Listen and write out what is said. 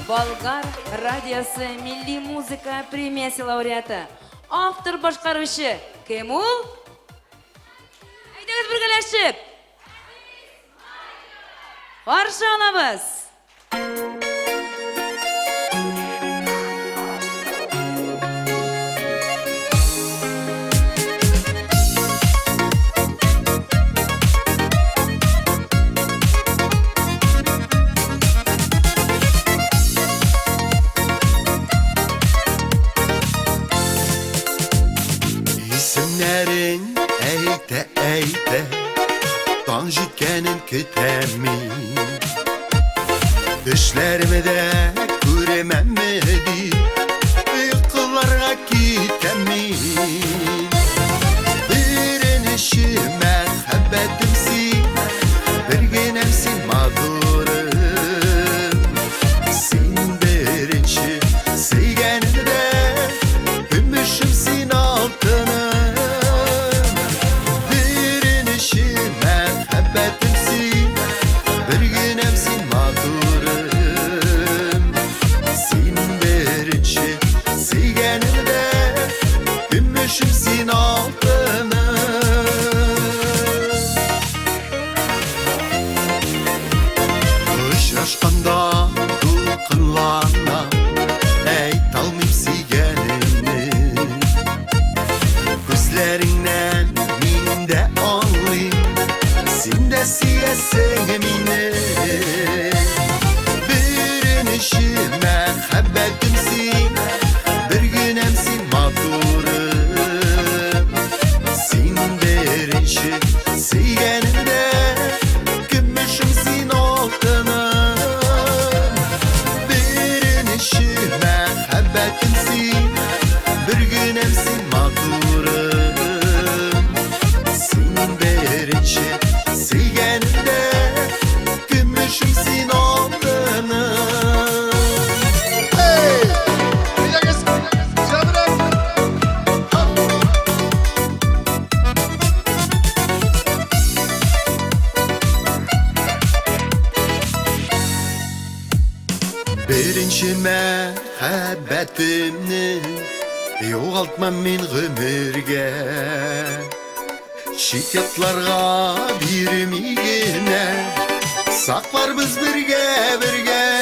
Болгар радиосы Milliy muzika премиясы лауреаты. Автор башкаручы кем ул? Әйдәгез бергәләшеп. Каршы алабыз. İsimlerin eğte eğte Dan jitkenin kütemin Düşlerimi de görememedi Yıkılarga gitemin Direnişime habbetimsin Bir günemsin mağdurum Sin birinci seygenimde Gümüşümsin altınım Direnişime habbetimsin Bir günemsin mağdurum Sin birinci seygenimde Gümüşümsin altınım Uçraşqanda dulqınlarla Eyt almayım seygenini Gözlerinden minde anlayım Sinde siyesen emine Birinişime habbetimsin Bir günemsin mağdurum Sin birinci seygeninde Gümüşümsin altınım Birinişime habbetimsin Bir günemsin mağdurum Sin birinci seygeninde Gümüşümsin altınım Hey! Birinci mehabbetimni Yoğaltmam min gümürge Şikyatlarga birmigine Saklar biz birge birge